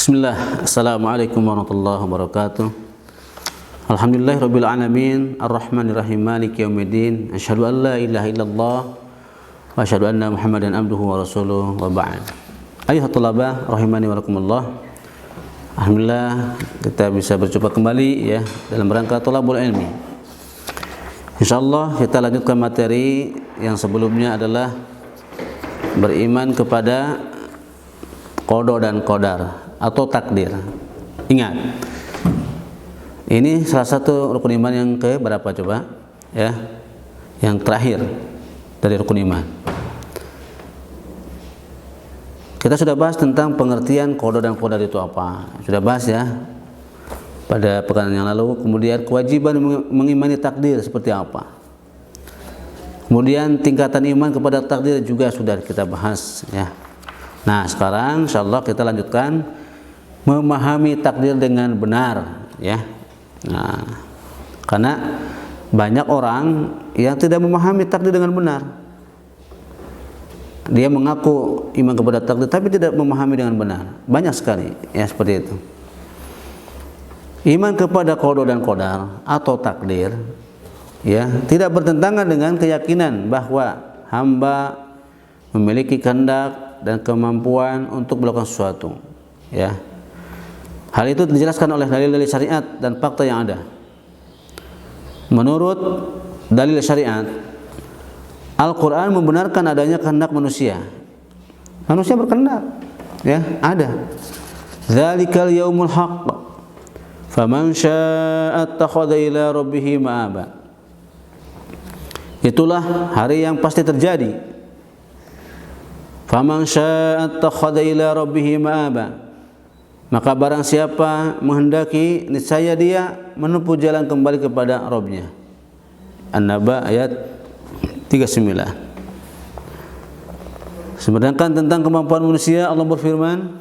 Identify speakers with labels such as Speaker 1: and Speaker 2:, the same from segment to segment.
Speaker 1: Bismillah, Assalamualaikum warahmatullahi wabarakatuh. Alhamdulillahirabbil alamin, arrahmanirrahim, maliki yaumiddin. Asyhadu an la ilaha illallah wa asyhadu anna Muhammadan abduhu wa rasuluh, wa ba'd. Ayuhat thalabah rahimani wa rahimakumullah. Alhamdulillah kita bisa berjumpa kembali ya dalam rangka thalabul ilmi. Insyaallah kita lanjutkan materi yang sebelumnya adalah beriman kepada qada dan qadar atau takdir. Ingat, ini salah satu rukun iman yang ke berapa coba? Ya, yang terakhir dari rukun iman. Kita sudah bahas tentang pengertian qada dan qadar itu apa. Sudah bahas ya pada pekan yang lalu. Kemudian kewajiban mengimani takdir seperti apa. Kemudian tingkatan iman kepada takdir juga sudah kita bahas ya. Nah, sekarang insyaallah kita lanjutkan memahami takdir dengan benar ya. Nah, karena banyak orang yang tidak memahami takdir dengan benar. Dia mengaku iman kepada takdir tapi tidak memahami dengan benar. Banyak sekali ya seperti itu. Iman kepada qada dan qadar atau takdir ya tidak bertentangan dengan keyakinan bahwa hamba memiliki kehendak dan kemampuan untuk melakukan sesuatu ya. Hal itu dijelaskan oleh dalil-dalil syariat dan fakta yang ada. Menurut dalil syariat, Al-Quran membenarkan adanya kehendak manusia. Manusia berkehendak, ya ada. Dzalikal yaumul haqq, faman syaa'a attakhadha ila rabbih ma'aba. Itulah hari yang pasti terjadi. Faman syaa'a attakhadha ila rabbih ma'aba. Maka barang siapa menghendaki, niscaya dia menempuh jalan kembali kepada Rabb-Nya. An-Naba ayat 39. Sedangkan tentang kemampuan manusia, Allah berfirman,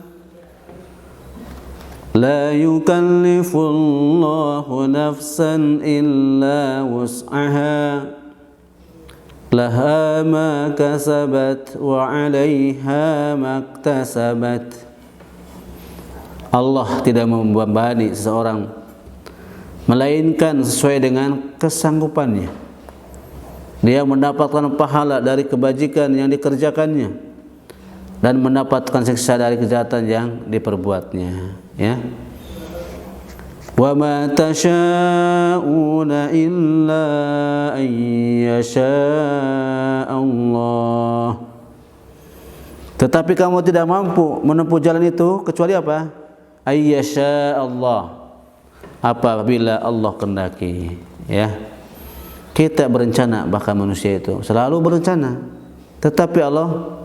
Speaker 1: La yukallifullahu nafsan illa wus'aha, laha ma kasabat wa 'alaiha maktasabat. Allah tidak membebani seseorang melainkan sesuai dengan kesanggupannya. Dia mendapatkan pahala dari kebajikan yang dikerjakannya dan mendapatkan siksa dari kejahatan yang diperbuatnya ya. Wa ma tasha'una illa an yasha Allah. Tetapi kamu tidak mampu menempuh jalan itu kecuali apa? Ayyasha Allah, apabila Allah kehendaki ya. Kita berencana, bahkan manusia itu selalu berencana, tetapi Allah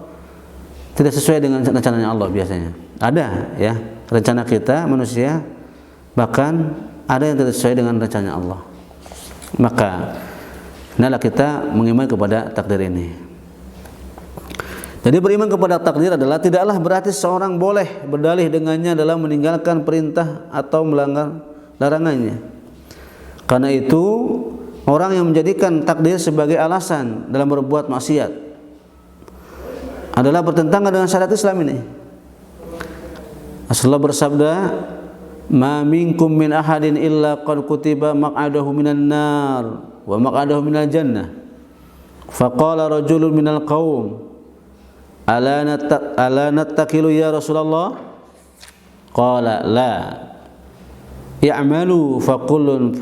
Speaker 1: tidak sesuai dengan rencananya Allah biasanya. Ada ya rencana kita manusia, bahkan ada yang tidak sesuai dengan rencananya Allah. Maka hendaklah kita mengimani kepada takdir ini. Jadi beriman kepada takdir adalah tidaklah berarti seorang boleh berdalih dengannya dalam meninggalkan perintah atau melanggar larangannya. Karena itu orang yang menjadikan takdir sebagai alasan dalam berbuat maksiat adalah bertentangan dengan syariat Islam ini. Rasulullah bersabda, "Ma minkum min ahadin illa qad kutiba maq'adahu minan nar wa maq'adahu minal jannah." Faqala rajulun minal qaum, Ala nattakilu ya Rasulullah? Qala la. I'malu fakullun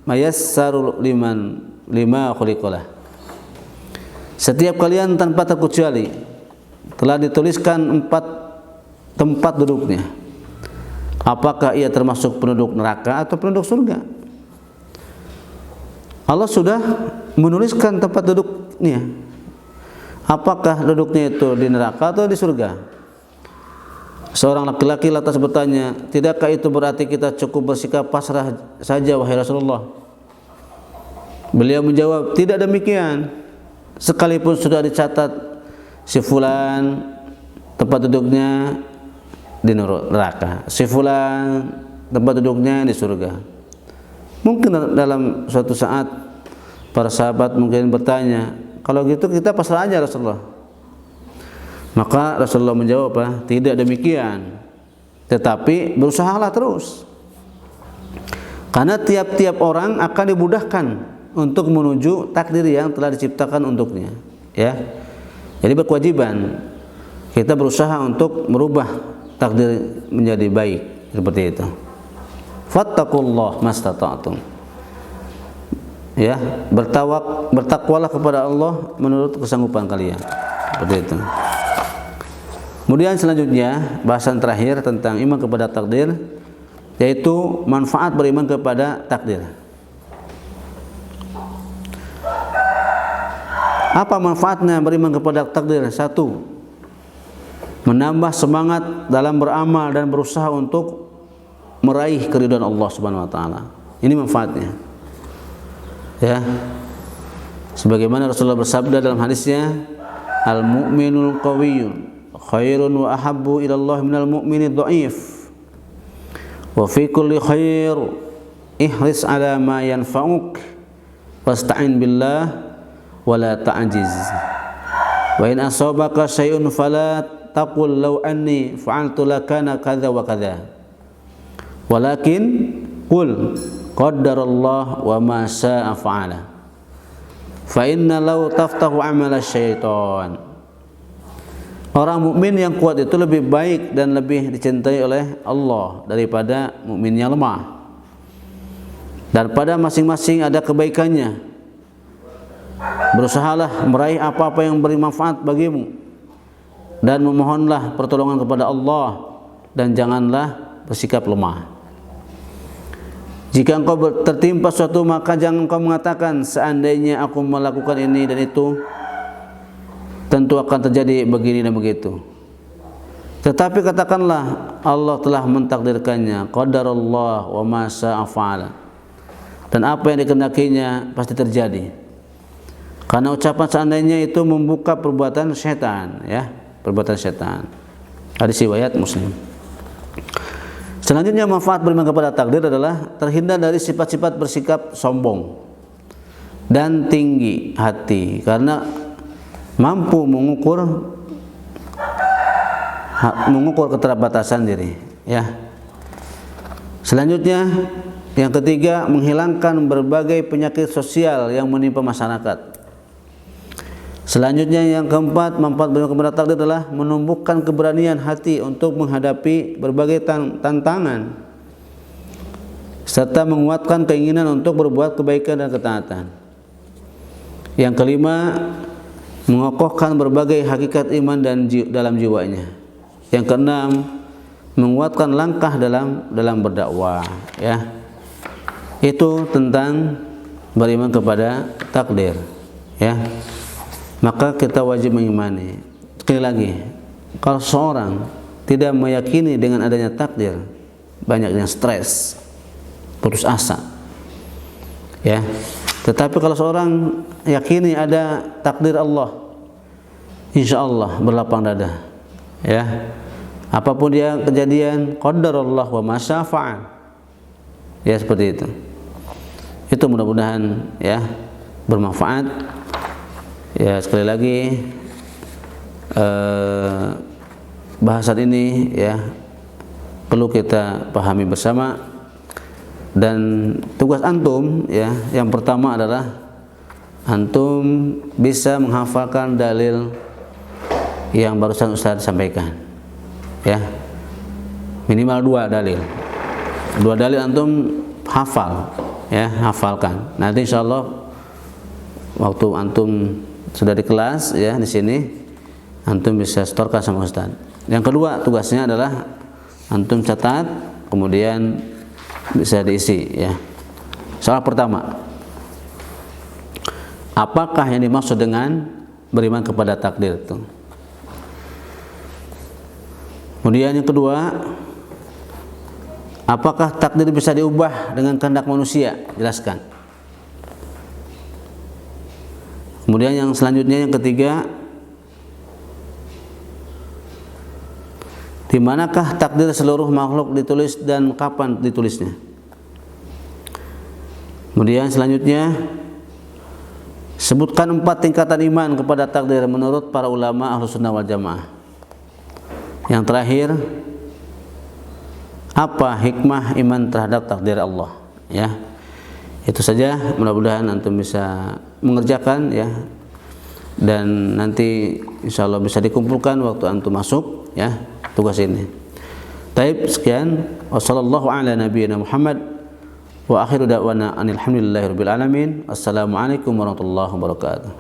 Speaker 1: mayassaru lima khuliqalah. Setiap kalian tanpa terkecuali telah dituliskan 4 tempat duduknya. Apakah ia termasuk penduduk neraka atau penduduk surga? Allah sudah menuliskan tempat duduknya. Apakah duduknya itu di neraka atau di surga? Seorang laki-laki lantas bertanya, tidakkah itu berarti kita cukup bersikap pasrah saja wahai Rasulullah? Beliau menjawab, tidak demikian. Sekalipun sudah dicatat si fulan tempat duduknya di neraka, si fulan tempat duduknya di surga. Mungkin dalam suatu saat para sahabat mungkin bertanya, kalau gitu kita pasrah aja Rasulullah. Maka Rasulullah menjawab, tidak demikian. tetapi berusahalah terus. Karena tiap-tiap orang akan dimudahkan untuk menuju takdir yang telah diciptakan untuknya, ya. Jadi berkewajiban kita berusaha untuk merubah takdir menjadi baik, seperti itu. Fattaqullah mastata'tum. Ya, bertakwalah kepada Allah menurut kesanggupan kalian. Seperti itu. Kemudian selanjutnya bahasan terakhir tentang iman kepada takdir, yaitu manfaat beriman kepada takdir. Apa manfaatnya beriman kepada takdir? Satu, menambah semangat dalam beramal dan berusaha untuk meraih keridhaan Allah Subhanahu wa taala. Ini manfaatnya. Ya. Sebagaimana Rasulullah bersabda dalam hadisnya, al-mu'minul qawiyyun khairun wa ahabbu ila Allah minal mu'minid dha'if. Wa fi kulli khair ihris ala ma yanfa'uk wasta'in billah wa la ta'jiz. Wa in asabaka syai'un fala taqul law anni fa'altu lakana kadza wa kadza. Walakin qul qaddarallah wa ma syaa fa'ala. Fa inna law taftahu amala syaitan. Orang mukmin yang kuat itu lebih baik dan lebih dicintai oleh Allah daripada mukmin yang lemah. Dan pada masing-masing ada kebaikannya. Berusahalah meraih apa-apa yang beri manfaat bagimu dan memohonlah pertolongan kepada Allah dan janganlah bersikap lemah. Jika engkau tertimpa suatu, maka jangan engkau mengatakan seandainya aku melakukan ini dan itu tentu akan terjadi begini dan begitu. Tetapi katakanlah Allah telah mentakdirkannya, qadarallah wa ma syaa fa'ala. Dan apa yang dikehendakinya pasti terjadi. Karena ucapan seandainya itu membuka perbuatan setan, ya, perbuatan setan. Hadis riwayat Muslim. Selanjutnya manfaat beriman kepada takdir adalah terhindar dari sifat-sifat bersikap sombong dan tinggi hati, karena mampu mengukur keterbatasan diri, ya. Selanjutnya yang ketiga, menghilangkan berbagai penyakit sosial yang menimpa masyarakat. Selanjutnya yang keempat, manfaat beriman kepada takdir adalah menumbuhkan keberanian hati untuk menghadapi berbagai tantangan serta menguatkan keinginan untuk berbuat kebaikan dan ketaatan. Yang kelima, mengokohkan berbagai hakikat iman dan dalam jiwanya. Yang keenam, menguatkan langkah dalam berdakwah, ya. Itu tentang beriman kepada takdir, ya. Maka kita wajib mengimani. Sekali lagi, kalau seorang tidak meyakini dengan adanya takdir, banyak yang stres, putus asa, ya. Tetapi kalau seorang yakini ada takdir Allah, insya Allah berlapang dada, ya. Apapun dia kejadian, qadarallah wa ma syaa fa'al, ya, seperti itu. Itu mudah-mudahan, ya, bermanfaat. Ya, sekali lagi bahasan ini, ya, perlu kita pahami bersama. Dan tugas antum, ya, yang pertama adalah antum bisa menghafalkan dalil yang barusan Ustaz sampaikan, ya, minimal 2 dalil. 2 dalil antum hafal, ya, hafalkan. Nanti insyaallah waktu antum sudah di kelas, ya, di sini antum bisa setorkan sama Ustaz. Yang kedua, tugasnya adalah antum catat, kemudian bisa diisi, ya. Soal pertama, apakah yang dimaksud dengan beriman kepada takdir itu? Kemudian yang kedua, apakah takdir bisa diubah dengan kehendak manusia? Jelaskan. Kemudian yang selanjutnya, yang ketiga, di manakah takdir seluruh makhluk ditulis dan kapan ditulisnya? Kemudian selanjutnya, sebutkan 4 tingkatan iman kepada takdir menurut para ulama Ahlus Sunnah wal Jamaah. Yang terakhir, apa hikmah iman terhadap takdir Allah, ya. Itu saja, mudah-mudahan antum bisa mengerjakan, ya, dan nanti insyaallah bisa dikumpulkan waktu antum masuk, ya, tugas ini. Taib, sekian, wassallallahu ala nabiyyina Muhammad wa akhiru da'wana anil hamdulillahi rabbil alamin. Assalamualaikum warahmatullahi wabarakatuh.